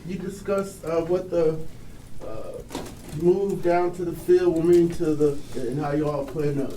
you discuss what the move down to the field will mean to and how you all plan to,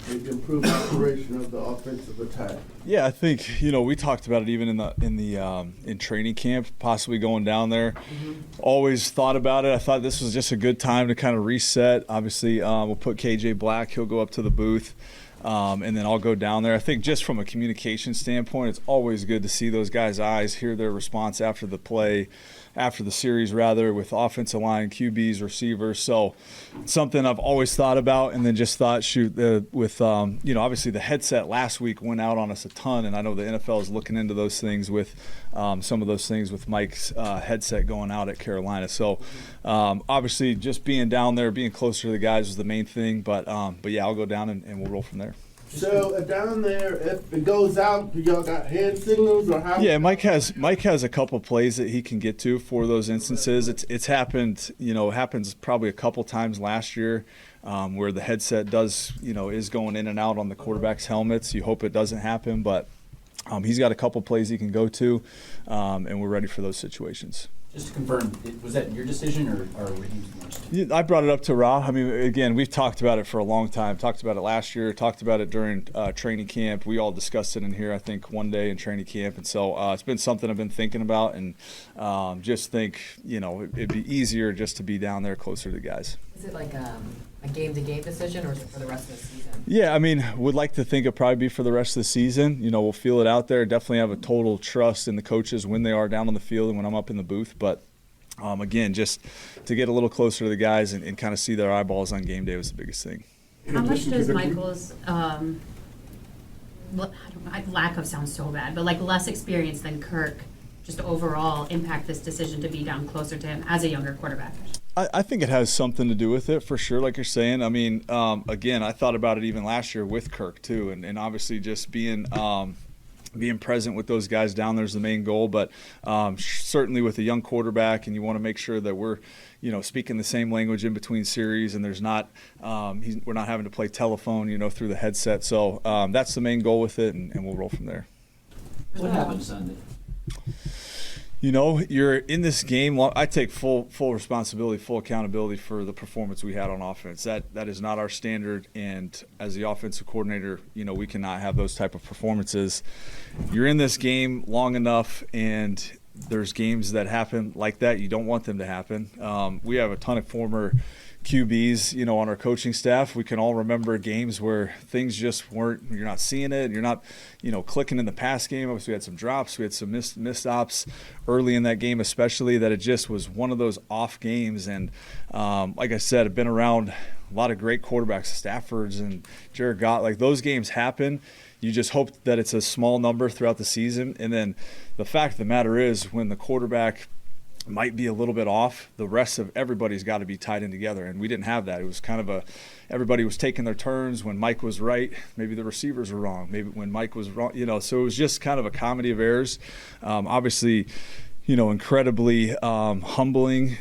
maybe improve the operation of the offensive attack? Yeah, I think we talked about it even in training camp, possibly going down there. Mm-hmm. Always thought about it. I thought this was just a good time to kind of reset. Obviously, we'll put KJ Black. He'll go up to the booth. And then I'll go down there. I think just from a communication standpoint, it's always good to see those guys' eyes, hear their response after the play, after the series rather, with offensive line, QBs, receivers. So something I've always thought about, and then just thought, obviously the headset last week went out on us a ton, and I know the NFL is looking into those things with some of those things with Mike's headset going out at Carolina. So obviously just being down there, being closer to the guys was the main thing. But yeah, I'll go down and we'll roll from there. So down there, if it goes out, do y'all got hand signals or how? Yeah, Mike has a couple plays that he can get to for those instances. It's happened, happens probably a couple times last year where the headset is going in and out on the quarterback's helmets. You hope it doesn't happen, but he's got a couple plays he can go to, and we're ready for those situations. Just to confirm, was that your decision or Raheem's? I brought it up to Ra. I mean, again, we've talked about it for a long time. Talked about it last year. Talked about it during training camp. We all discussed it in here, I think, one day in training camp. And so it's been something I've been thinking about, and just think, it'd be easier just to be down there closer to the guys. Is it like a game-to-game decision, or is it for the rest of the season? Yeah, I mean, would like to think it'd probably be for the rest of the season. We'll feel it out there. Definitely have a total trust in the coaches when they are down on the field and when I'm up in the booth. But again, just to get a little closer to the guys and kind of see their eyeballs on game day was the biggest thing. How much does Michael's lack of sounds so bad, but like less experience than Kirk, just overall impact this decision to be down closer to him as a younger quarterback? I think it has something to do with it, for sure, like you're saying. I mean, again, I thought about it even last year with Kirk, too, and obviously just being present with those guys down there is the main goal. But certainly with a young quarterback, and you want to make sure that we're, speaking the same language in between series, and there's not we're not having to play telephone, through the headset. So that's the main goal with it, and we'll roll from there. What happened Sunday? You're in this game. I take full responsibility, full accountability for the performance we had on offense. That is not our standard, and as the offensive coordinator, we cannot have those type of performances. You're in this game long enough, and there's games that happen like that. You don't want them to happen. We have a ton of former QBs, on our coaching staff. We can all remember games where things just weren't, you're not seeing it, you're not, clicking in the pass game. Obviously, we had some drops, we had some missed ops early in that game, especially, that it just was one of those off games. And like I said, I've been around a lot of great quarterbacks, Stafford's and Jared Goff. Like, those games happen. You just hope that it's a small number throughout the season. And then the fact of the matter is, when the quarterback might be a little bit off, the rest of everybody's got to be tied in together, and we didn't have that. It was kind of everybody was taking their turns. When Mike was right, maybe the receivers were wrong. Maybe when Mike was wrong, so it was just kind of a comedy of errors. Obviously, incredibly humbling,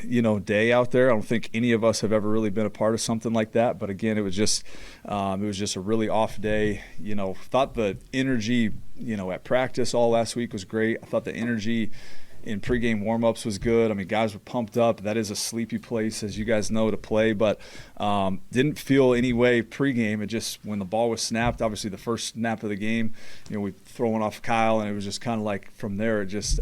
day out there. I don't think any of us have ever really been a part of something like that. But again, it was just a really off day. Thought the energy, at practice all last week was great. I thought the energy in pregame warm-ups was good. I mean, guys were pumped up. That is a sleepy place, as you guys know, to play. But didn't feel any way pregame. It just, when the ball was snapped, obviously the first snap of the game, we throw one off Kyle, and it was just kind of like from there it just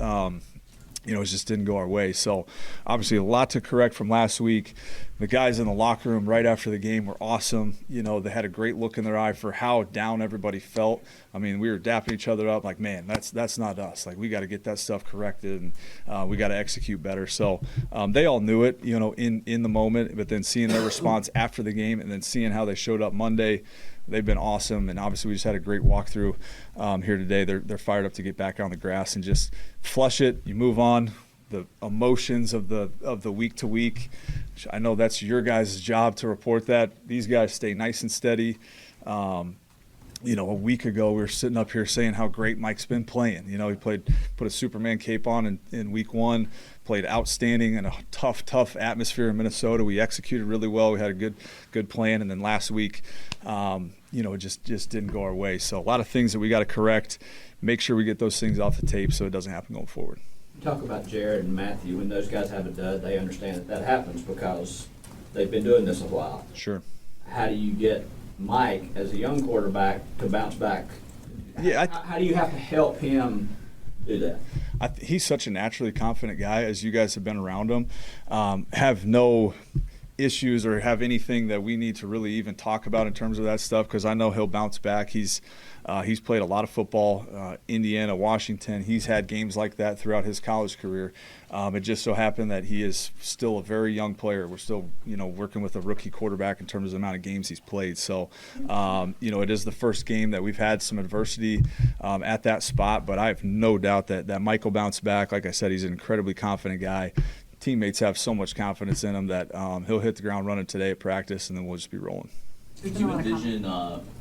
it just didn't go our way. So obviously a lot to correct from last week. The guys in the locker room right after the game were awesome. They had a great look in their eye for how down everybody felt. I mean, we were dapping each other up like, man, that's not us. Like, we got to get that stuff corrected, and we got to execute better. So they all knew it, in the moment, but then seeing their response after the game and then seeing how they showed up Monday, they've been awesome. And obviously we just had a great walkthrough here today. They're fired up to get back on the grass and just flush it. You move on. The emotions of the week to week, I know that's your guys' job to report that. These guys stay nice and steady. A week ago we were sitting up here saying how great Mike's been playing. He put a Superman cape on in week one, played outstanding in a tough atmosphere in Minnesota. We executed really well. We had a good plan, and then last week, it just didn't go our way. So a lot of things that we got to correct, make sure we get those things off the tape so it doesn't happen going forward. talk about Jared and Matthew, when those guys have a dud, they understand that that happens because they've been doing this a while. Sure. How do you get Mike, as a young quarterback, to bounce back? Yeah, How do you have to help him do that? He's such a naturally confident guy, as you guys have been around him. Have no issues or have anything that we need to really even talk about in terms of that stuff, because I know he'll bounce back. He's played a lot of football, Indiana, Washington. He's had games like that throughout his college career. It just so happened that he is still a very young player. We're still, working with a rookie quarterback in terms of the amount of games he's played. So, it is the first game that we've had some adversity at that spot, but I have no doubt that Mike will bounce back. Like I said, he's an incredibly confident guy. Teammates have so much confidence in him that he'll hit the ground running today at practice, and then we'll just be rolling. Do you envision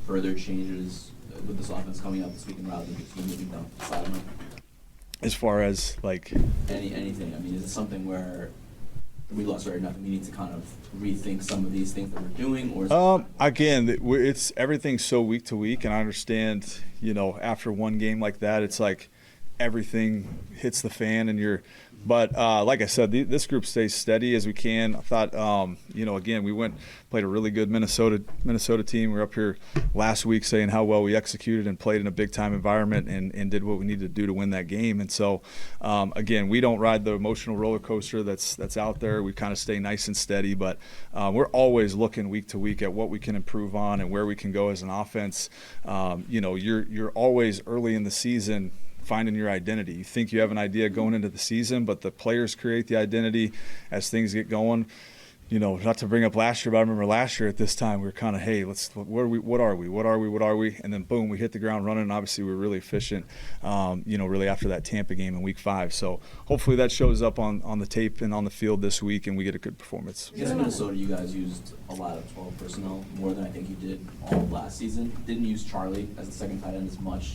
further changes with this offense coming out this weekend rather than just moving down the sideline? As far as anything, I mean, is it something where we lost or nothing? We need to kind of rethink some of these things that we're doing, or is again, it's everything's so week to week, and I understand, after one game like that, it's like everything hits the fan, and But like I said, this group stays steady as we can. I thought, again, we played a really good Minnesota team. We were up here last week saying how well we executed and played in a big-time environment and did what we needed to do to win that game. And so, again, we don't ride the emotional roller coaster that's out there. We kind of stay nice and steady. But we're always looking week to week at what we can improve on and where we can go as an offense. You're always early in the season finding your identity. You think you have an idea going into the season, but the players create the identity as things get going. Not to bring up last year, but I remember last year at this time we were kind of, hey, what are we? And then boom, we hit the ground running. And obviously, we were really efficient. Really after that Tampa game in Week 5. So hopefully that shows up on the tape and on the field this week, and we get a good performance. Against Minnesota, you guys used a lot of 12 personnel, more than I think you did all of last season. Didn't use Charlie as the second tight end as much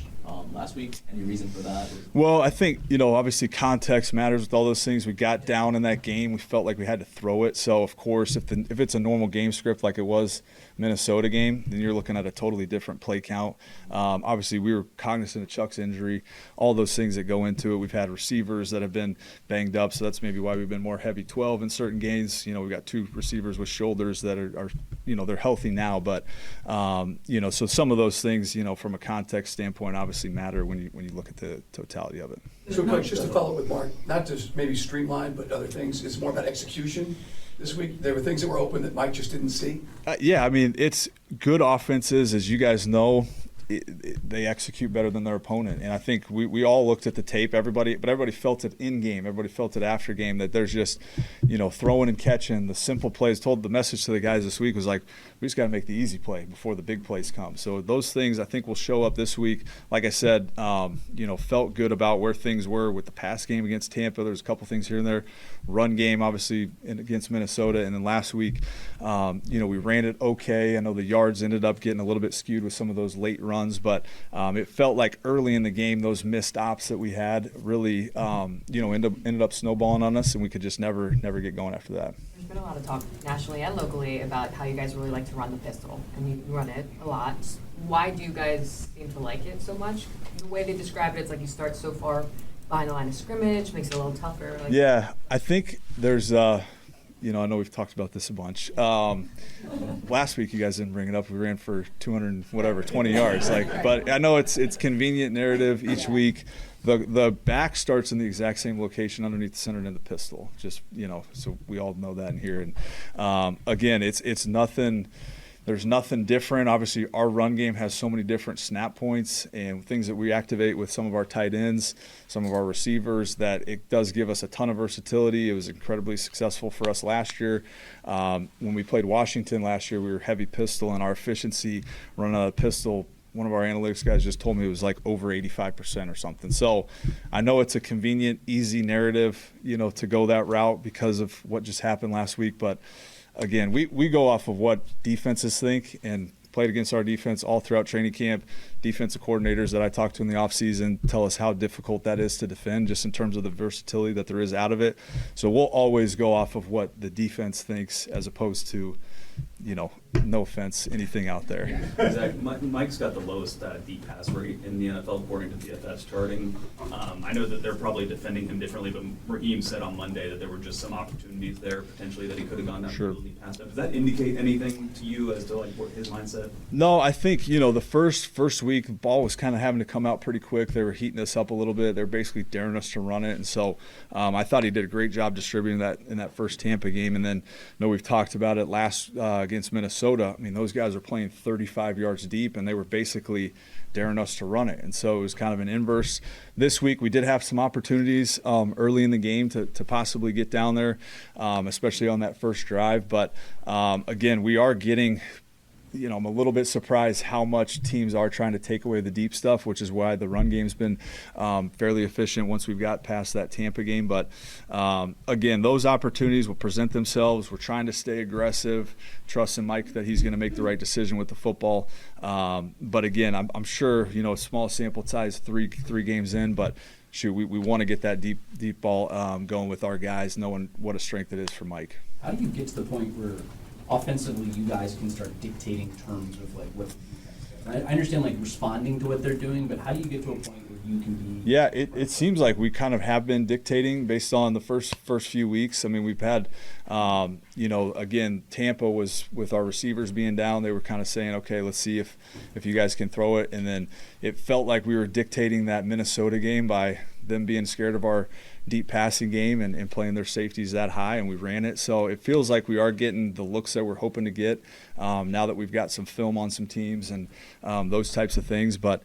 last week. Any reason for that? Well, I think, obviously context matters with all those things. We got down in that game. We felt like we had to throw it. So, of course, if it's a normal game script like it was Minnesota game, then you're looking at a totally different play count. Obviously, we were cognizant of Chuck's injury, all those things that go into it. We've had receivers that have been banged up, so that's maybe why we've been more heavy 12 in certain games. We've got 2 receivers with shoulders that are they're healthy now. But, so some of those things, from a context standpoint, obviously matter when you look at the totality of it. So, Coach, just to follow up with Mark, not to maybe streamline, but other things, it's more about execution this week. There were things that were open that Mike just didn't see. Yeah, I mean, it's good offenses, as you guys know. They execute better than their opponent, and I think we all looked at the tape. Everybody felt it in game. Everybody felt it after game that there's just, throwing and catching, the simple plays. Told the message to the guys this week was like, we just got to make the easy play before the big plays come. So those things I think will show up this week. Like I said, felt good about where things were with the pass game against Tampa. There's a couple things here and there. Run game, obviously, against Minnesota, and then last week, we ran it okay. I know the yards ended up getting a little bit skewed with some of those late runs, but it felt like early in the game those missed ops that we had really, ended up snowballing on us, and we could just never get going after that. There's been a lot of talk nationally and locally about how you guys really like to run the pistol, and you run it a lot. Why do you guys seem to like it so much? The way they describe it, it's like you start so far behind the line of scrimmage, makes it a little tougher. Yeah, I think there's I know we've talked about this a bunch. Last week you guys didn't bring it up. We ran for 20 yards. But I know it's convenient narrative each week. The back starts in the exact same location underneath the center and the pistol. Just so we all know that in here. And again, it's nothing. There's nothing different. Obviously, our run game has so many different snap points and things that we activate with some of our tight ends, some of our receivers, that it does give us a ton of versatility. It was incredibly successful for us last year. When we played Washington last year, we were heavy pistol, and our efficiency running out of the pistol, one of our analytics guys just told me it was like over 85% or something. So I know it's a convenient, easy narrative, to go that route because of what just happened last week, but again, we go off of what defenses think, and played against our defense all throughout training camp. Defensive coordinators that I talked to in the offseason tell us how difficult that is to defend, just in terms of the versatility that there is out of it. So we'll always go off of what the defense thinks, as opposed to, no offense, anything out there. Zach, Mike's got the lowest deep pass rate in the NFL according to PFF's charting. I know that they're probably defending him differently, but Raheem said on Monday that there were just some opportunities there potentially that he could have gone down Sure. the deep pass. Does that indicate anything to you as to like what his mindset? No, I think, the first week, the ball was kind of having to come out pretty quick. They were heating us up a little bit. They were basically daring us to run it. And so I thought he did a great job distributing that in that first Tampa game. And then, we've talked about it last against Minnesota. I mean, those guys are playing 35 yards deep, and they were basically daring us to run it. And so it was kind of an inverse. This week, we did have some opportunities early in the game to possibly get down there, especially on that first drive. But, again, we are getting – I'm a little bit surprised how much teams are trying to take away the deep stuff, which is why the run game's been fairly efficient once we've got past that Tampa game. But, again, those opportunities will present themselves. We're trying to stay aggressive, trusting Mike that he's going to make the right decision with the football. But, again, I'm sure, a small sample size, three games in, but shoot, we want to get that deep ball going with our guys, knowing what a strength it is for Mike. How do you get to the point where offensively you guys can start dictating terms of like what the defense does? I understand like responding to what they're doing, but how do you get to a point where you can be? Yeah, it seems like we kind of have been dictating based on the first few weeks. I mean, we've had, again, Tampa was with our receivers being down. They were kind of saying, okay, let's see if you guys can throw it. And then it felt like we were dictating that Minnesota game by them being scared of our deep passing game and playing their safeties that high, and we ran it. So it feels like we are getting the looks that we're hoping to get now that we've got some film on some teams and those types of things. But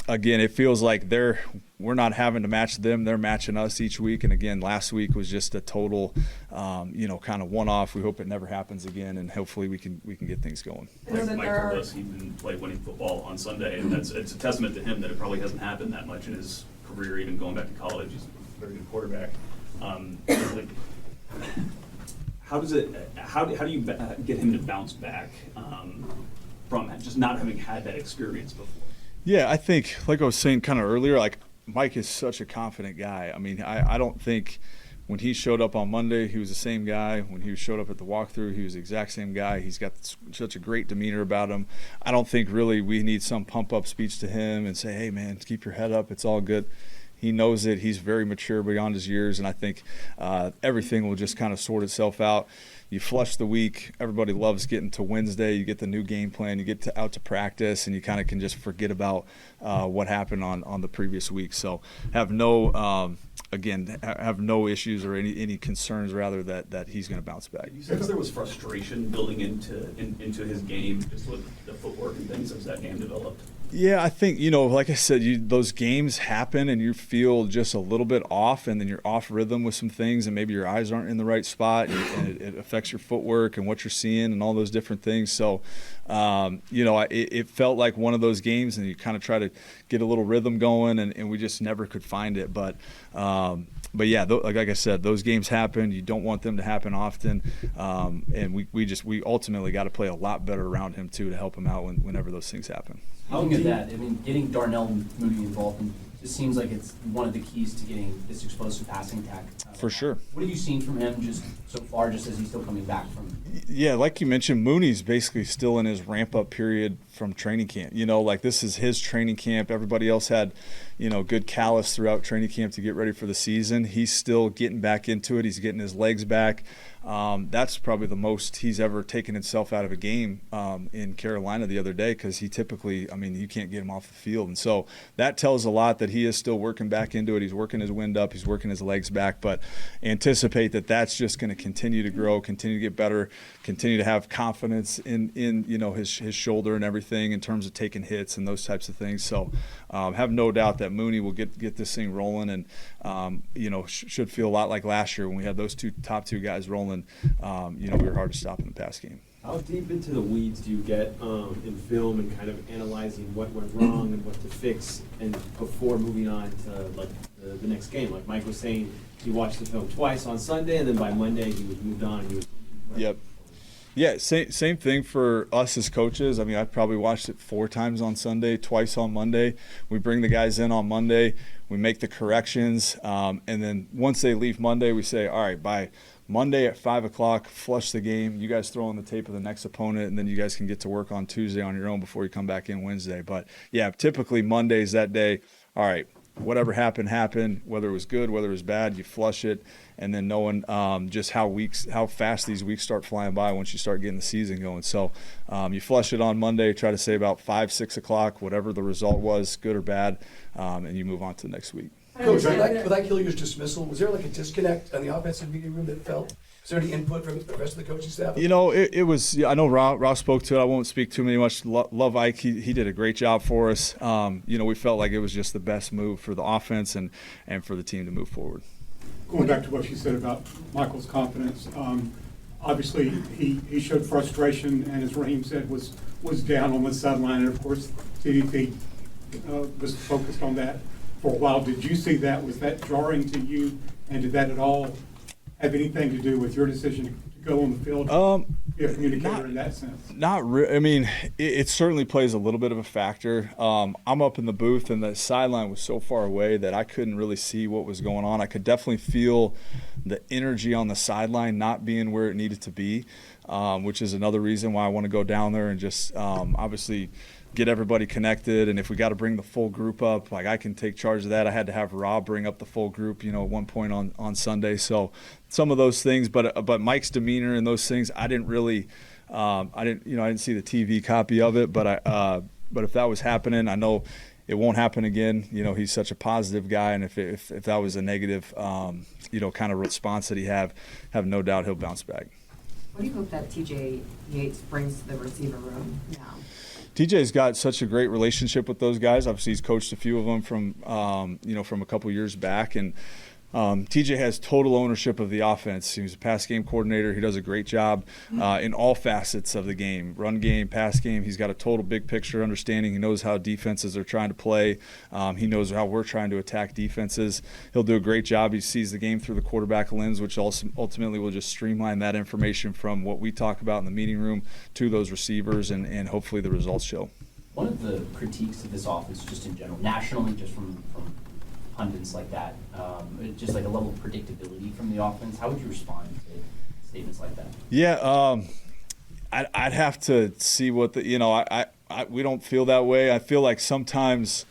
again, it feels like we're not having to match them; they're matching us each week. And again, last week was just a total, kind of one-off. We hope it never happens again, and hopefully we can get things going. Mike told us he didn't play winning football on Sunday, and it's a testament to him that it probably hasn't happened that much in his career, even going back to college. He's a very good quarterback. How do you get him to bounce back from just not having had that experience before? Yeah, I think, like I was saying kind of earlier, like Mike is such a confident guy. I mean, I don't think when he showed up on Monday, he was the same guy. When he showed up at the walkthrough, he was the exact same guy. He's got such a great demeanor about him. I don't think really we need some pump-up speech to him and say, hey, man, keep your head up. It's all good. He knows it. He's very mature beyond his years, and I think everything will just kind of sort itself out. You flush the week. Everybody loves getting to Wednesday. You get the new game plan. You get out to practice, and you kind of can just forget about what happened on the previous week. So have no issues or any concerns, rather, that he's going to bounce back. You said there was frustration building into his game, just with the footwork and things as that game developed. Yeah, I think, like I said, those games happen and you feel just a little bit off, and then you're off rhythm with some things, and maybe your eyes aren't in the right spot, and it affects your footwork and what you're seeing and all those different things. So, it felt like one of those games, and you kind of try to get a little rhythm going, and we just never could find it. But yeah, like I said, those games happen. You don't want them to happen often, and we ultimately got to play a lot better around him too to help him out whenever those things happen. Speaking of that, I mean, getting Darnell Mooney involved, it seems like it's one of the keys to getting this explosive passing attack. For sure. What have you seen from him just so far, just as he's still coming back from? Yeah, like you mentioned, Mooney's basically still in his ramp-up period from training camp. This is his training camp. Everybody else had, good callus throughout training camp to get ready for the season. He's still getting back into it. He's getting his legs back. That's probably the most he's ever taken himself out of a game in Carolina the other day, because he typically, you can't get him off the field. And so that tells a lot that he is still working back into it. He's working his wind up. He's working his legs back. But anticipate that that's just going to continue to grow, continue to get better, continue to have confidence in his shoulder and everything in terms of taking hits and those types of things. So have no doubt that Mooney will get this thing rolling, and should feel a lot like last year when we had those top two guys rolling. We were hard to stop in the pass game. How deep into the weeds do you get in film and kind of analyzing what went wrong and what to fix, and before moving on to the next game? Like Mike was saying, he watched the film twice on Sunday, and then by Monday he was moved on. Yep. Yeah, same thing for us as coaches. I probably watched it 4 times on Sunday, twice on Monday. We bring the guys in on Monday. we make the corrections, and then once they leave Monday, we say, all right, by Monday at 5 o'clock, flush the game. You guys throw on the tape of the next opponent, and then you guys can get to work on Tuesday on your own before you come back in Wednesday. But, yeah, typically Monday's that day. All right, whatever happened, whether it was good, whether it was bad, you flush it, and then knowing just how fast these weeks start flying by once you start getting the season going. So you flush it on Monday, try to say about 5, 6 o'clock, whatever the result was, good or bad, and you move on to the next week. Coach, with that Hilliard's dismissal, was there like a disconnect in the offensive meeting room that felt? Is there any input from the rest of the coaching staff? You know, it was. I know Rob spoke to it. I won't speak too much. Love Ike. He did a great job for us. You know, we felt like it was just the best move for the offense and for the team to move forward. Going back to what you said about Michael's confidence, obviously he showed frustration, and as Raheem said, was down on the sideline, and of course TDP was focused on that for a while. Did you see that? Was that jarring to you, and did that at all have anything to do with your decision to go on the field? Be a communicator in that sense. Not really. I mean, it certainly plays a little bit of a factor. I'm up in the booth, and the sideline was so far away that I couldn't really see what was going on. I could definitely feel the energy on the sideline not being where it needed to be, which is another reason why I want to go down there and just obviously get everybody connected. And if we got to bring the full group up, like, I can take charge of that. I had to have Rob bring up the full group, you know, at one point on Sunday. So some of those things, but Mike's demeanor and those things, I didn't really, I didn't see the TV copy of it, but if that was happening, I know it won't happen again. You know, he's such a positive guy, and if that was a negative, kind of response that he have no doubt he'll bounce back. What do you hope that TJ Yates brings to the receiver room now? TJ's got such a great relationship with those guys. Obviously, he's coached a few of them from a couple years back, and TJ has total ownership of the offense. He's a pass game coordinator. He does a great job in all facets of the game, run game, pass game. He's got a total big picture understanding. He knows how defenses are trying to play. He knows how we're trying to attack defenses. He'll do a great job. He sees the game through the quarterback lens, which also ultimately will just streamline that information from what we talk about in the meeting room to those receivers, and hopefully the results show. One of the critiques of this offense, just in general, nationally, just from pundits like that, just like a level of predictability from the offense. How would you respond to statements like that? Yeah, I'd have to see what we don't feel that way. I feel like sometimes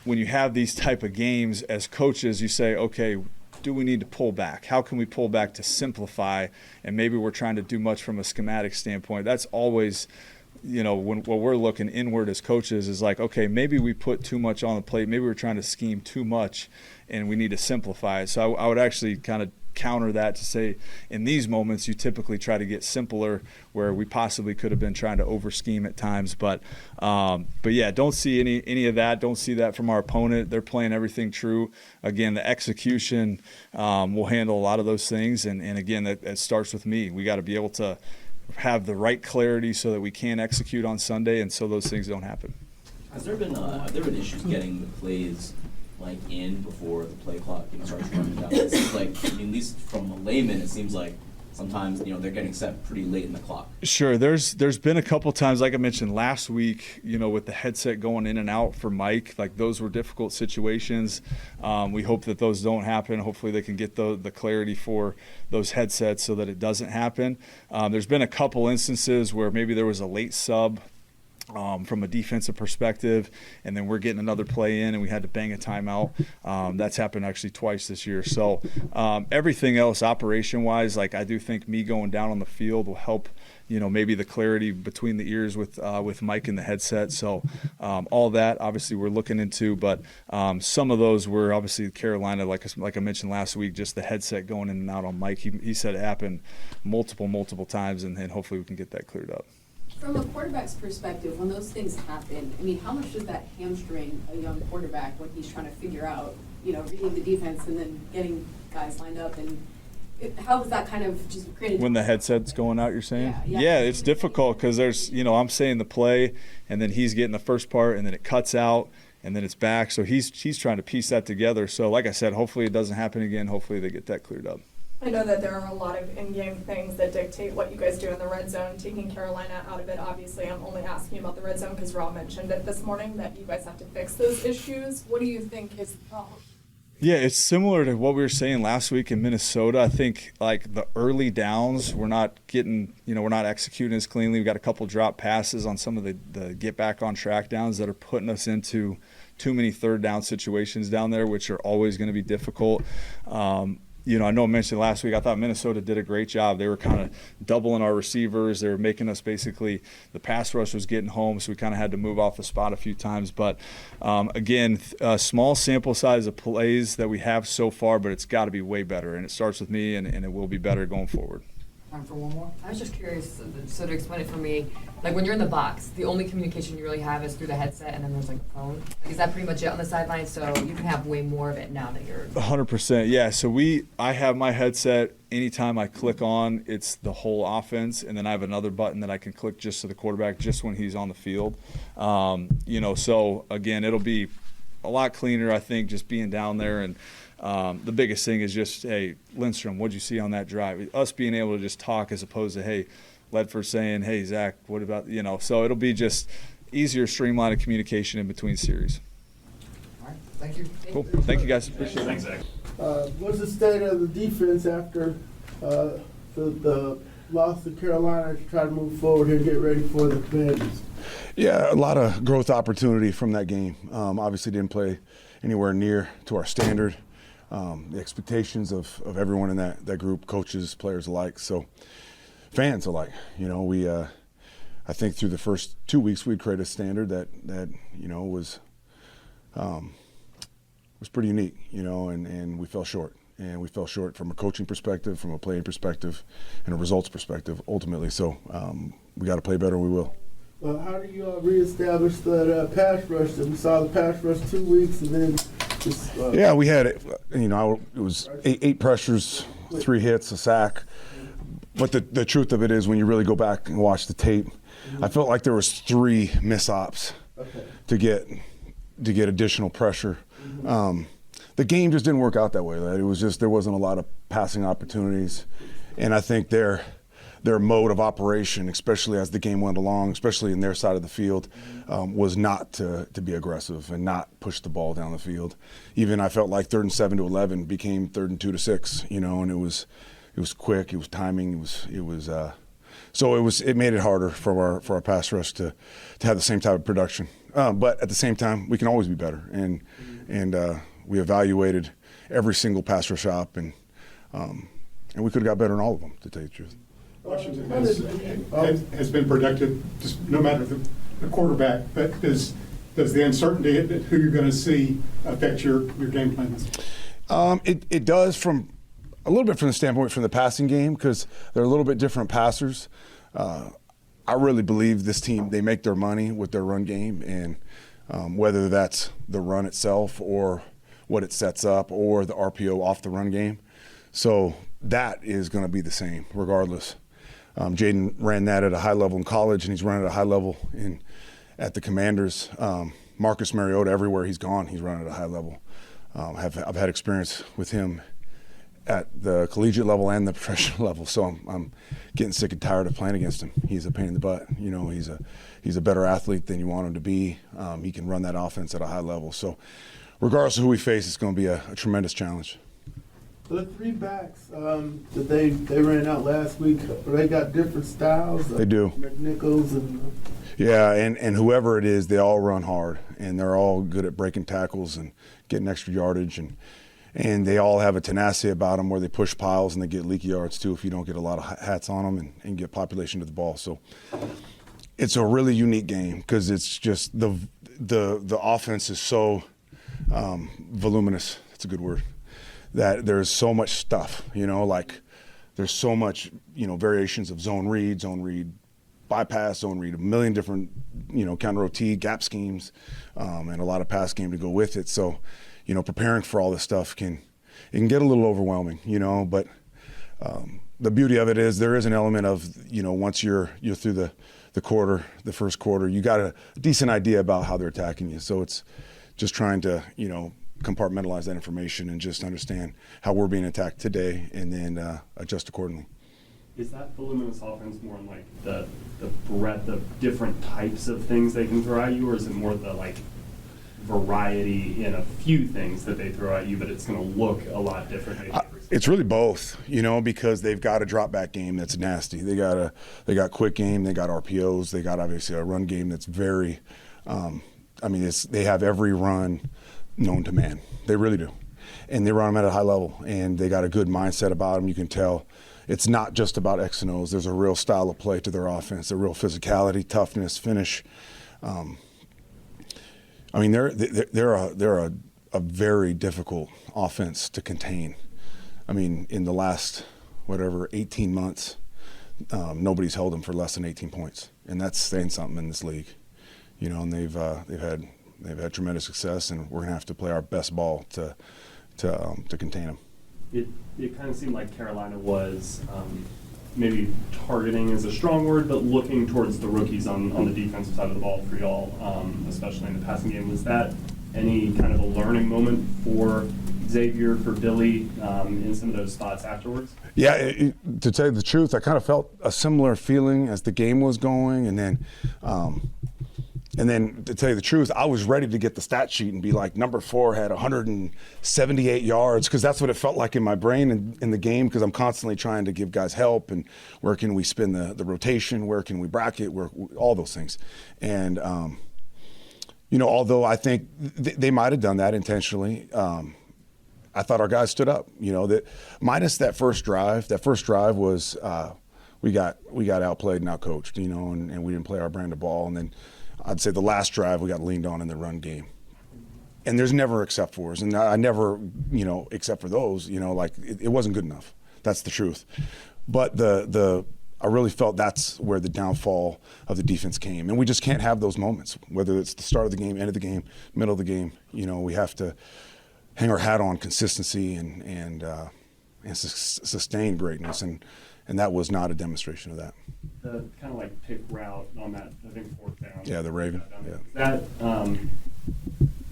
when you have these type of games as coaches, you say, okay, do we need to pull back? How can we pull back to simplify? And maybe we're trying to do much from a schematic standpoint. That's always, what we're looking inward as coaches is like, okay, maybe we put too much on the plate. Maybe we're trying to scheme too much, and we need to simplify it. So I would actually kind of counter that to say, in these moments, you typically try to get simpler, where we possibly could have been trying to over scheme at times. But yeah, don't see any of that. Don't see that from our opponent. They're playing everything true. Again, the execution will handle a lot of those things, and again, that starts with me. We got to be able to have the right clarity so that we can execute on Sunday, and so those things don't happen. Have there been issues getting the plays in before the play clock starts running down? It seems like, at least from a layman, it seems like sometimes they're getting set pretty late in the clock. Sure, there's been a couple times, like I mentioned last week, with the headset going in and out for Mike, like those were difficult situations. We hope that those don't happen. Hopefully they can get the clarity for those headsets so that it doesn't happen. There's been a couple instances where maybe there was a late sub from a defensive perspective, and then we're getting another play in and we had to bang a timeout. That's happened actually twice this year. So everything else operation-wise, I do think me going down on the field will help, maybe the clarity between the ears with Mike and the headset. So all that obviously we're looking into, but some of those were obviously Carolina, like I mentioned last week, just the headset going in and out on Mike. He said it happened multiple times, and hopefully we can get that cleared up. From a quarterback's perspective, when those things happen, how much does that hamstring a young quarterback when he's trying to figure out, reading the defense and then getting guys lined up, and how is that kind of just created? When the headset's going out, you're saying? Yeah, it's difficult because there's, I'm saying the play, and then he's getting the first part, and then it cuts out, and then it's back. So he's trying to piece that together. So like I said, hopefully it doesn't happen again. Hopefully they get that cleared up. I know that there are a lot of in-game things that dictate what you guys do in the red zone. Taking Carolina out of it, obviously, I'm only asking about the red zone because Rob mentioned it this morning that you guys have to fix those issues. What do you think is the problem? Yeah, it's similar to what we were saying last week in Minnesota. I think like the early downs, we're not getting, we're not executing as cleanly. We've got a couple drop passes on some of the get back on track downs that are putting us into too many third down situations down there, which are always going to be difficult. I know I mentioned last week, I thought Minnesota did a great job. They were kind of doubling our receivers. They were making us basically, the pass rush was getting home, so we kind of had to move off the spot a few times. But again, a small sample size of plays that we have so far, but it's got to be way better. And it starts with me, and it will be better going forward. Time for one more? I was just curious, so to explain it for me, like when you're in the box, the only communication you really have is through the headset and then there's like a phone. Like, is that pretty much it on the sideline? So you can have way more of it now that you're 100%. Yeah. So I have my headset. Anytime I click on, it's the whole offense, and then I have another button that I can click just to the quarterback, just when he's on the field. So again, it'll be a lot cleaner, I think, just being down there. And the biggest thing is just, hey, Lindstrom, what'd you see on that drive? Us being able to just talk as opposed to, hey, Ledford saying, hey, Zach, what about, so it'll be just easier, streamlined communication in between series. All right, thank you. Cool. Thank you, guys. Appreciate it. Thanks, Zach. What's the state of the defense after the loss to Carolina to try to move forward here and get ready for the Commanders? Yeah, a lot of growth opportunity from that game. Obviously didn't play anywhere near to our standard. The expectations of everyone in that group, coaches, players alike, so fans alike. I think through the first 2 weeks we'd created a standard that was pretty unique, and we fell short. And we fell short from a coaching perspective, from a playing perspective, and a results perspective, ultimately. So we got to play better, we will. How do you reestablish the pass rush? We saw the pass rush 2 weeks, and then just, yeah, we had it. It was eight pressures, 3 hits, a sack. But the truth of it is, when you really go back and watch the tape, I felt like there was 3 miss-ops to get additional pressure. The game just didn't work out that way. It was just, there wasn't a lot of passing opportunities, and I think their mode of operation, especially as the game went along, especially in their side of the field, was not to be aggressive and not push the ball down the field. Even I felt like 3rd and 7 to 11 became 3rd and 2 to 6. And it was quick, it was timing, it made it harder for our pass rush to have the same type of production. But at the same time, we can always be better, and we evaluated every single pass rush op, and we could have got better in all of them, to tell you the truth. Washington has been productive, just no matter the quarterback, but does the uncertainty of who you're going to see affect your game plan? It does, from a little bit from the standpoint from the passing game, because they're a little bit different passers. I really believe this team, they make their money with their run game, and whether that's the run itself or what it sets up or the RPO off the run game. So that is going to be the same regardless. Jaden ran that at a high level in college, and he's run at a high level at the Commanders. Marcus Mariota, everywhere he's gone, he's run at a high level. I've had experience with him at the collegiate level and the professional level, so I'm getting sick and tired of playing against him. He's a pain in the butt. He's a better athlete than you want him to be. He can run that offense at a high level. So regardless of who we face, it's going to be a tremendous challenge. The 3 backs that they ran out last week, they got different styles. They do. McNichols and. Yeah, and whoever it is, they all run hard, and they're all good at breaking tackles and getting extra yardage, and they all have a tenacity about them where they push piles and they get leaky yards too if you don't get a lot of hats on them and get population to the ball. So it's a really unique game because it's just the offense is so voluminous. That's a good word. That there's so much stuff, like there's so much, variations of zone read, bypass, zone read, a million different, counter OT, gap schemes, and a lot of pass game to go with it. So, preparing for all this stuff it can get a little overwhelming, but the beauty of it is there is an element of, once you're through the first quarter, you got a decent idea about how they're attacking you. So it's just trying to, compartmentalize that information and just understand how we're being attacked today, and then adjust accordingly. Is that voluminous offense more on like the breadth of different types of things they can throw at you, or is it more the like variety in a few things that they throw at you, but it's going to look a lot different? It's really both, because they've got a drop back game that's nasty. They got quick game, they got RPOs, they got obviously a run game that's very. They have every run known to man. They really do, and they run them at a high level, and they got a good mindset about them. You can tell. It's not just about X and O's. There's a real style of play to their offense, a real physicality, toughness, finish. They're a very difficult offense to contain. In the last 18 months, nobody's held them for less than 18 points, and that's saying something in this league. And they've had tremendous success, and we're gonna have to play our best ball to contain them. It kind of seemed like Carolina was maybe targeting is a strong word, but looking towards the rookies on the defensive side of the ball for y'all, especially in the passing game. Was that any kind of a learning moment for Xavier, for Billy, in some of those spots afterwards? Yeah, to tell you the truth, I kind of felt a similar feeling as the game was going, and then to tell you the truth, I was ready to get the stat sheet and be like, number 4 had 178 yards, because that's what it felt like in my brain in the game, because I'm constantly trying to give guys help, and where can we spin the rotation, where can we bracket, all those things. And, although I think they might have done that intentionally, I thought our guys stood up, that minus that first drive was, we got outplayed and outcoached, and we didn't play our brand of ball. And then I'd say the last drive we got leaned on in the run game. And there's never except fors, and I never, except for those, it wasn't good enough. That's the truth. But I really felt that's where the downfall of the defense came. And we just can't have those moments, whether it's the start of the game, end of the game, middle of the game. We have to hang our hat on consistency and sustain greatness, and that was not a demonstration of that. The kind of like pick route on that, I think, 4th down. Yeah, the Raven. Yeah. That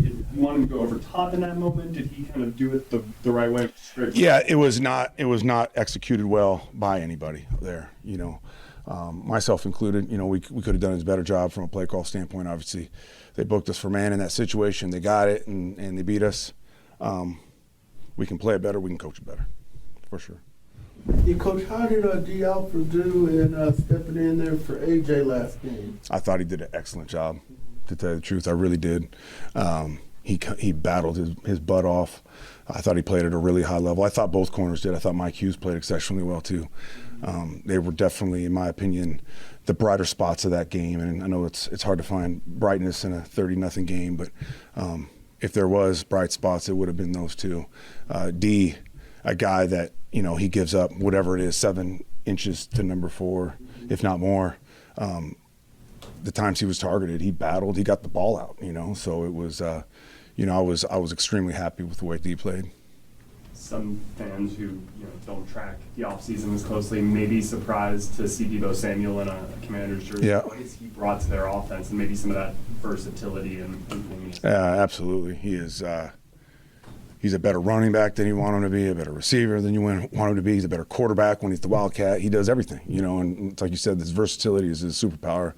you want him to go over top in that moment? Did he kind of do it the right way? Yeah, it was not executed well by anybody there. Myself included. We could have done a better job from a play call standpoint. Obviously, they booked us for man in that situation. They got it and they beat us. We can play it better. We can coach it better, for sure. Yeah, Coach, how did Dee Alford do in stepping in there for AJ last game? I thought he did an excellent job, to tell you the truth. I really did. He battled his butt off. I thought he played at a really high level. I thought both corners did. I thought Mike Hughes played exceptionally well, too. They were definitely, in my opinion, the brighter spots of that game. And I know it's hard to find brightness in a 30-0 game, but if there was bright spots, it would have been those two. Dee, a guy that, he gives up whatever it is, 7 inches to number 4, if not more. The times he was targeted, he battled, he got the ball out, So it was, I was extremely happy with the way Dee played. Some fans who don't track the offseason as closely may be surprised to see Deebo Samuel in a Commander's jersey. Yeah. What has he brought to their offense, and maybe some of that versatility and absolutely. He is. He's a better running back than you want him to be, a better receiver than you want him to be. He's a better quarterback when he's the Wildcat. He does everything, and it's like you said, this versatility is his superpower.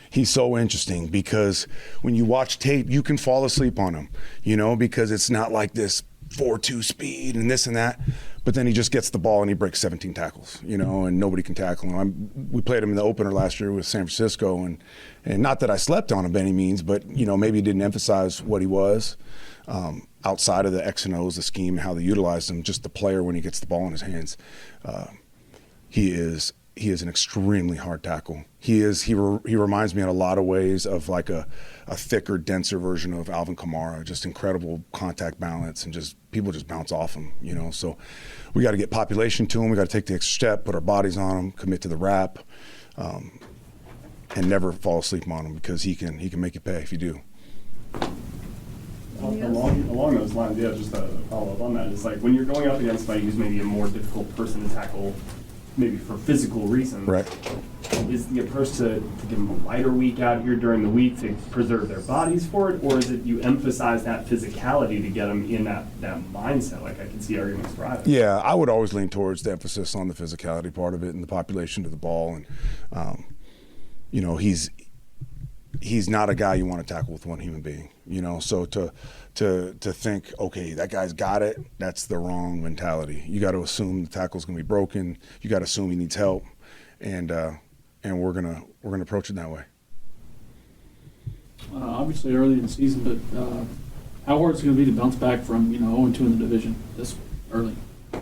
He's so interesting because when you watch tape, you can fall asleep on him, because it's not like this 4.2 speed and this and that. But then he just gets the ball and he breaks 17 tackles, and nobody can tackle him. We played him in the opener last year with San Francisco, and not that I slept on him by any means, but, maybe didn't emphasize what he was outside of the X and O's, the scheme, and how they utilized him, just the player when he gets the ball in his hands. He is an extremely hard tackle. He reminds me in a lot of ways of like a thicker, denser version of Alvin Kamara, just incredible contact balance, and just people just bounce off him, So we got to get population to him. We got to take the extra step, put our bodies on him, commit to the wrap, and never fall asleep on him, because he can make you pay if you do. Along those lines, just a follow-up on that, is like when you're going up against somebody who's maybe a more difficult person to tackle, maybe for physical reasons. Right. is the approach to give them a lighter week out here during the week to preserve their bodies for it, or is it you emphasize that physicality to get them in that mindset? Like, I can see arguments for either. Yeah, I would always lean towards the emphasis on the physicality part of it and the population of the ball. And, you know, he's not a guy you want to tackle with one human being, you know. So to think, okay, that guy's got it, that's the wrong mentality. You got to assume the tackle's going to be broken. You got to assume he needs help. And we're gonna approach it that way. Obviously early in the season, but how hard is it going to be to bounce back from 0-2 in the division this early?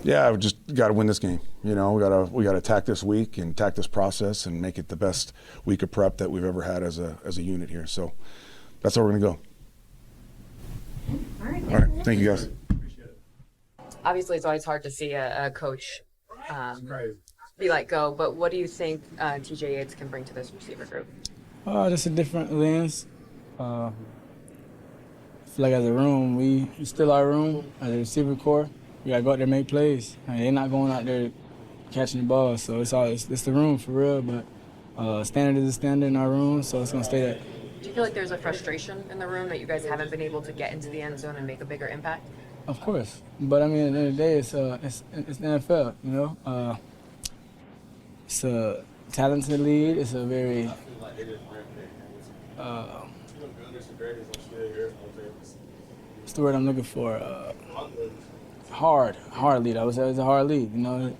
Yeah, we just got to win this game. You know, we got to attack this week and attack this process and make it the best week of prep that we've ever had as a unit here. So that's where we're gonna go. All right. All right, thank you guys. Obviously, it's always hard to see a coach be let go, but what do you think TJ Yates can bring to this receiver group? Just a different lens. I feel like as a room, it's still our room as a receiver core. We gotta go out there and make plays. They're not going out there catching the ball, so it's the room for real. But standard is a standard in our room, so it's gonna stay that. Do you feel like there's a frustration in the room that you guys haven't been able to get into the end zone and make a bigger impact? Of course, but I mean, at the end of the day, it's the NFL. You know, it's a talented league. It's a very what's the word I'm looking for? Hard lead. I would say it's a hard lead. You know,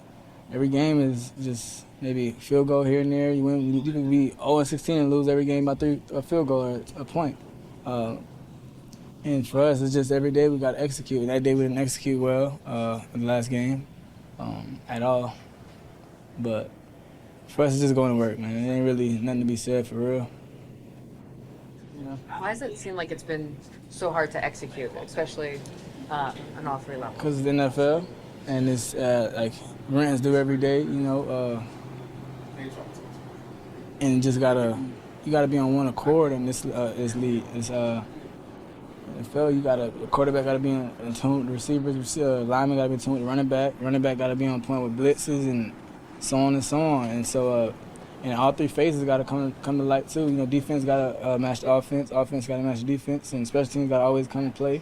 every game is just maybe field goal here and there. You win. You can be 0-16 and lose every game by a field goal or a point. And for us, it's just every day we got to execute. And that day we didn't execute well in the last game at all. But for us, it's just going to work, man. It ain't really nothing to be said for real. You know? Why does it seem like it's been so hard to execute, especially on all three levels? Because it's the NFL, and it's like rents do every day, you know. And you gotta be on one accord in this league. It's NFL, the quarterback gotta be in tune with the receivers, lineman gotta be in tune with the running back gotta be on point with blitzes and so on and so on. And so, and all three phases gotta come to light too. You know, defense gotta match the offense gotta match the defense, and special teams gotta always come and play.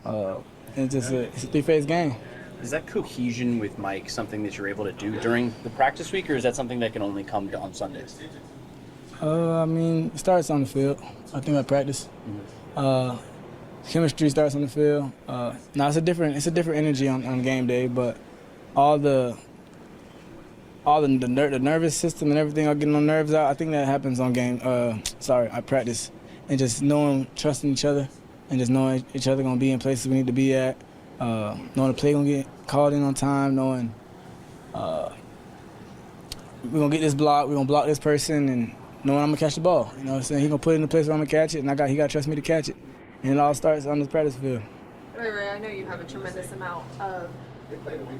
And it's a three-phase game. Is that cohesion with Mike something that you're able to do during the practice week, or is that something that can only come on Sundays? I mean, it starts on the field. I think at practice. Chemistry starts on the field. Now it's a different energy on game day, but all the nervous system and everything, all getting on nerves out. I think that happens on at practice, and just trusting each other, and just knowing each other gonna be in places we need to be at, knowing the play gonna get called in on time, knowing we're gonna get this block, we're gonna block this person, and knowing I'm gonna catch the ball. You know what I'm saying? He gonna put it in the place where I'm gonna catch it, and he gotta trust me to catch it. And it all starts on this practice field. Ray, I know you have a tremendous amount of,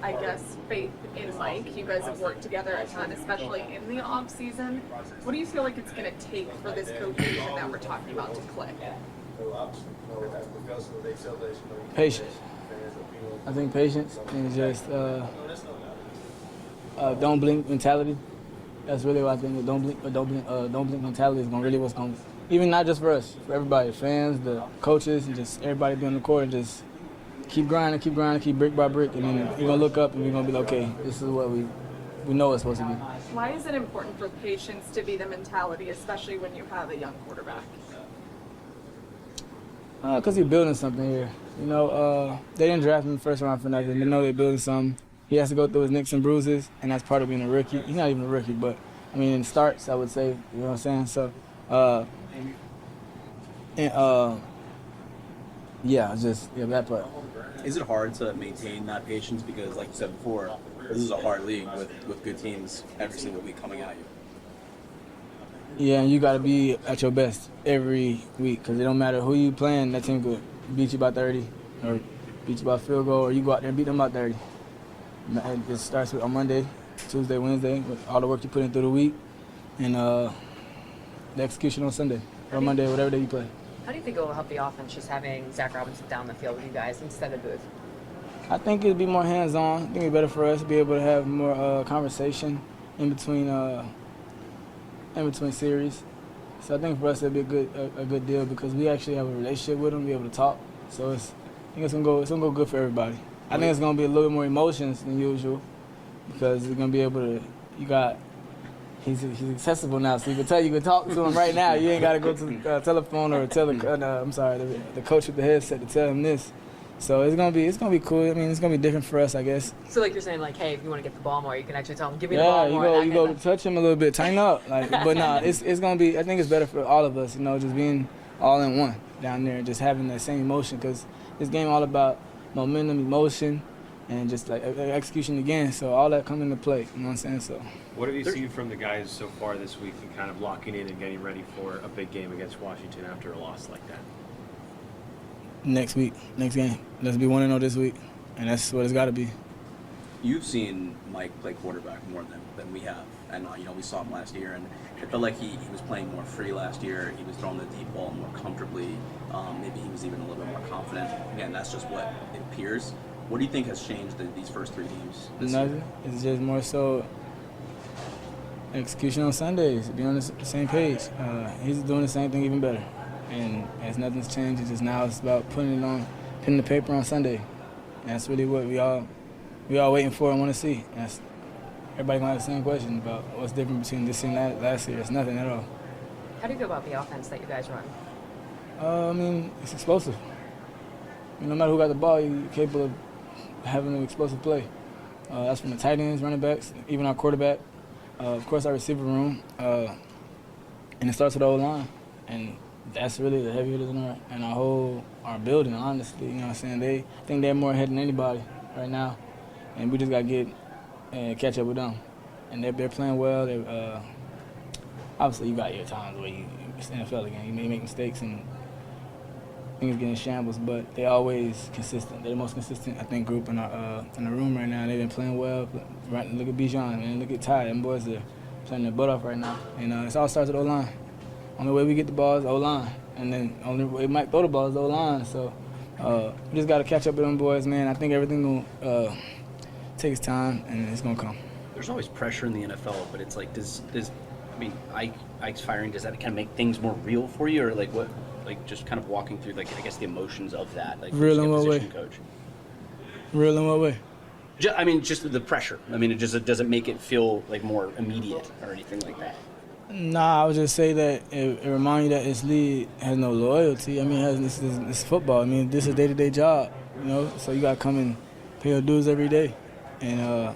I guess, faith in Mike. You guys have worked together a ton, especially in the off season. What do you feel like it's going to take for this cohesion that we're talking about to click? Patience. I think patience and just don't blink mentality. That's really what I think. Don't blink mentality is what's going to, even not just for us, for everybody, fans, the coaches, and just everybody being on the court, and just keep grinding, keep brick by brick, and then you're gonna look up and we're gonna be like, okay, this is what we know it's supposed to be. Why is it important for patience to be the mentality, especially when you have a young quarterback? Because he's building something here. You know, they didn't draft him in the first round for nothing. They know they're building something. He has to go through his nicks and bruises, and that's part of being a rookie. He's not even a rookie, but I mean, in starts, I would say, you know what I'm saying? So, that part. Is it hard to maintain that patience? Because, like you said before, this is a hard league with good teams every single week coming at you. Yeah, and you got to be at your best every week, because it don't matter who you playing, that team could beat you by 30 or beat you by field goal, or you go out there and beat them by 30. It starts on Monday, Tuesday, Wednesday, with all the work you put in through the week, and the execution on Sunday or Monday, whatever day you play. How do you think it will help the offense just having Zac Robinson down the field with you guys instead of Booth? I think it'd be more hands-on. I think it'd be better for us to be able to have more conversation in between in between series. So I think for us it'll be a good deal because we actually have a relationship with him, be able to talk. So I think it's gonna go good for everybody. I think it's gonna be a little bit more emotions than usual because you're gonna be able to. He's accessible now, so you can talk to him right now. You ain't gotta go to the telephone or tell the coach with the headset to tell him this. So it's gonna be cool. I mean, it's gonna be different for us, I guess. So like you're saying, like, hey, if you want to get the ball more, you can actually tell him, give me the ball more. Yeah, you go touch him a little bit, tighten up. But it's gonna be. I think it's better for all of us, just being all in one down there, and just having that same emotion. Because this game all about momentum, emotion, and just like execution again. So all that come into play. You know what I'm saying? So. What have you seen from the guys so far this week in kind of locking in and getting ready for a big game against Washington after a loss like that? Next game. Let's be 1-0 this week, and that's what it's got to be. You've seen Mike play quarterback more than we have, and we saw him last year, and it felt like he was playing more free last year. He was throwing the deep ball more comfortably. Maybe he was even a little bit more confident. Again, that's just what it appears. What do you think has changed these first 3 games this year? It's just more so execution on Sundays, be on the same page. He's doing the same thing even better. And as nothing's changed, it's just now it's about putting the paper on Sunday. And that's really what we all waiting for and want to see. Everybody gonna have the same question about what's different between this and last year. It's nothing at all. How do you feel about the offense that you guys run? I mean, it's explosive. No matter who got the ball, you're capable of having an explosive play. That's from the tight ends, running backs, even our quarterback. Of course, our receiver room, and it starts with the O-line, and that's really the heavy hitters in our building. Honestly, you know what I'm saying? I think they're more ahead than anybody right now, and we just got to get and catch up with them. And they're playing well. Obviously, you got your times where it's NFL again. You may make mistakes and things get in shambles, but they're always consistent. They're the most consistent, I think, group in the room right now. They've been playing well. Right, look at Bijan, man. Look at Ty. Them boys are playing their butt off right now. And it all starts with O-line. Only way we get the ball is O-line. And then only way we might throw the ball is O-line. So we just got to catch up with them boys, man. I think everything takes time, and it's going to come. There's always pressure in the NFL, but it's like, Ike's firing, does that kind of make things more real for you? Or like what? Like just kind of walking through, like I guess the emotions of that, like real in what way? Coach. Real in what way? Just the pressure. I mean, it doesn't make it feel like more immediate or anything like that. Nah, I would just say that it reminds you that this league has no loyalty. I mean, this is football. I mean, this is a day-to-day job, So you got to come and pay your dues every day. And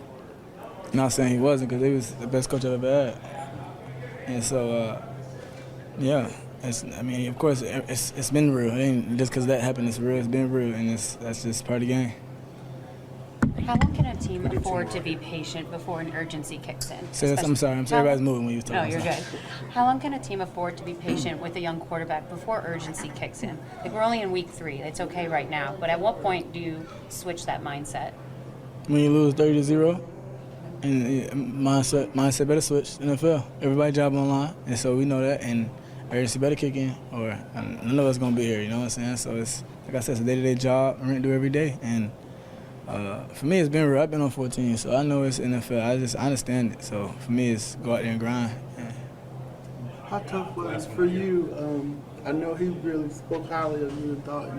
not saying he wasn't, because he was the best coach I've ever had. And so, yeah. Of course, it's been real. It ain't just because that happened. It's real. It's been real, and that's just part of the game. How long can a team afford to be patient before an urgency kicks in? I'm sorry. Everybody's moving when you're talking. No, you're good. How long can a team afford to be patient with a young quarterback before urgency kicks in? Like, we're only in week 3. It's okay right now. But at what point do you switch that mindset? When you lose 30-0, and mindset better switch. NFL. Everybody job online, and so we know that. And urgency better kick in, or none of us gonna be here. You know what I'm saying? So it's like I said, it's a day-to-day job. I'm gonna do every day, and for me, it's been real. I've been on 14, so I know it's NFL. I understand it. So for me, it's go out there and grind. Yeah. How tough was it for you? I know he really spoke highly of you and thought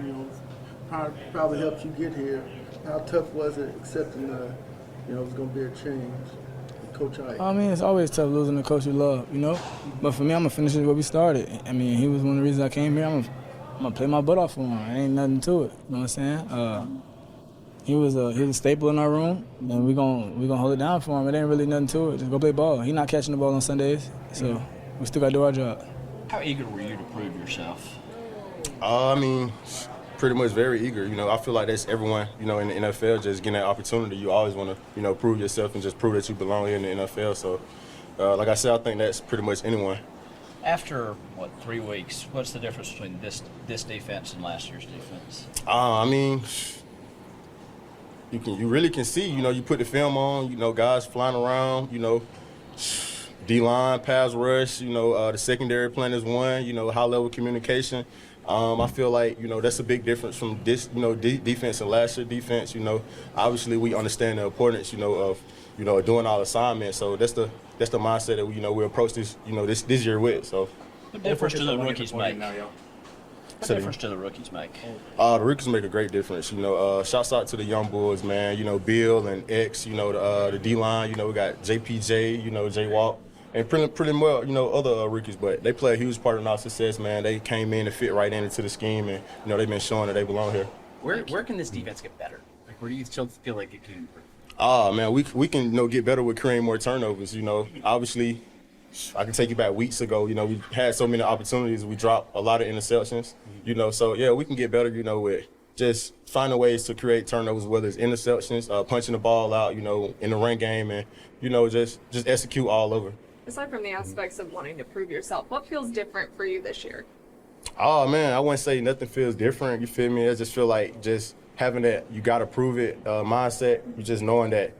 probably helped you get here. How tough was it accepting it was gonna be a change? Coach Ike. I mean, it's always tough losing a coach you love, But for me, I'm gonna finish it where we started. I mean, he was one of the reasons I came here. I'm gonna play my butt off for him. Ain't nothing to it. You know what I'm saying? He was a staple in our room, and we gonna hold it down for him. It ain't really nothing to it. Just go play ball. He not catching the ball on Sundays, so we still gotta do our job. How eager were you to prove yourself? I mean, pretty much very eager. I feel like that's everyone, in the NFL, just getting that opportunity. You always want to, prove yourself and just prove that you belong in the NFL. So, like I said, I think that's pretty much anyone. After, 3 weeks, what's the difference between this defense and last year's defense? I mean, you really can see, you put the film on, guys flying around, D-line, pass rush, the secondary plan is one, high-level communication. I feel like, that's a big difference from this, defense and last year defense. Obviously we understand the importance, of, doing our assignments. So that's the mindset that we approach this, this year with. So. What difference do the rookies make? What So- difference do the rookies make? The rookies make a great difference. Shouts out to the young boys, man. Bill and X, the D-line, we got JPJ, J-Walk, and pretty well, other rookies, but they play a huge part in our success, man. They came in and fit right into the scheme, and, they've been showing that they belong here. Where can this defense get better? Like, where do you still feel like it can improve? Man, we can, get better with creating more turnovers, Obviously, I can take you back weeks ago, we had so many opportunities. We dropped a lot of interceptions, So, yeah, we can get better, with just finding ways to create turnovers, whether it's interceptions, punching the ball out, in the run game, and, just execute all over. Aside from the aspects of wanting to prove yourself, what feels different for you this year? Oh, man, I wouldn't say nothing feels different. You feel me? I just feel like just having that you got to prove it mindset. You just knowing that,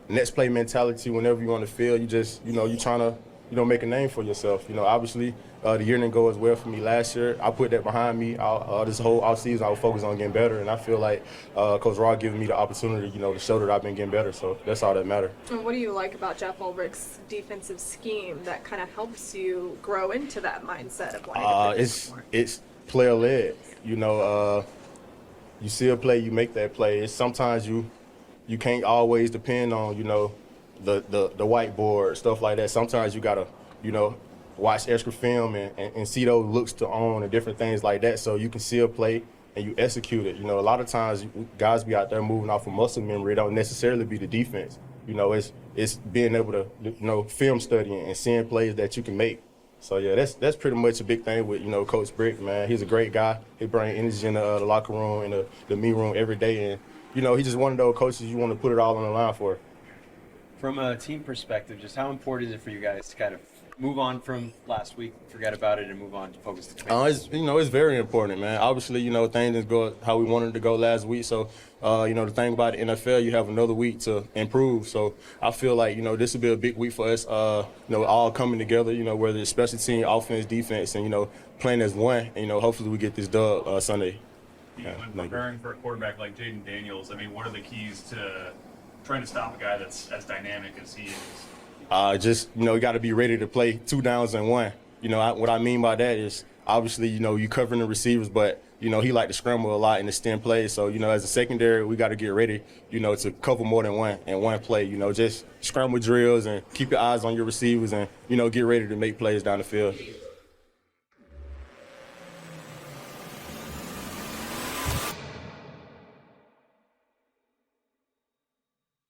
next play mentality whenever you're on the field, you just, you're trying to, make a name for yourself. Obviously, the year didn't go as well for me last year. I put that behind me. This whole offseason, I was focused on getting better, and I feel like Coach Rod giving me the opportunity, to show that I've been getting better. So that's all that matters. And what do you like about Jeff Ulbrich's defensive scheme that kind of helps you grow into that mindset of wanting to more? It's player led. You see a play, you make that play. It's sometimes you can't always depend on the whiteboard, stuff like that. Sometimes you gotta watch extra film and see those looks to own and different things like that, so you can see a play and you execute it. A lot of times guys be out there moving off of muscle memory. It don't necessarily be the defense. It's being able to film studying and seeing plays that you can make. So yeah, that's pretty much a big thing with Coach Brick, man. He's a great guy. He brings energy in the locker room and the meet room every day, and he's just one of those coaches you want to put it all on the line for. From a team perspective, just how important is it for you guys to kind of move on from last week, forget about it, and move on to focus the It's very important, man. Obviously, things didn't go how we wanted to go last week. So, the thing about the NFL, you have another week to improve. So I feel like, this will be a big week for us, all coming together, whether it's special team, offense, defense, and, playing as one. And, hopefully we get this dub Sunday. When preparing for a quarterback like Jaden Daniels, what are the keys to trying to stop a guy that's as dynamic as he is? You got to be ready to play 2 downs and 1. What I mean by that is obviously, you covering the receivers, but, he like to scramble a lot in the stem plays. So, as a secondary, we got to get ready, to cover more than one in one play. Just scramble drills and keep your eyes on your receivers and, get ready to make plays down the field.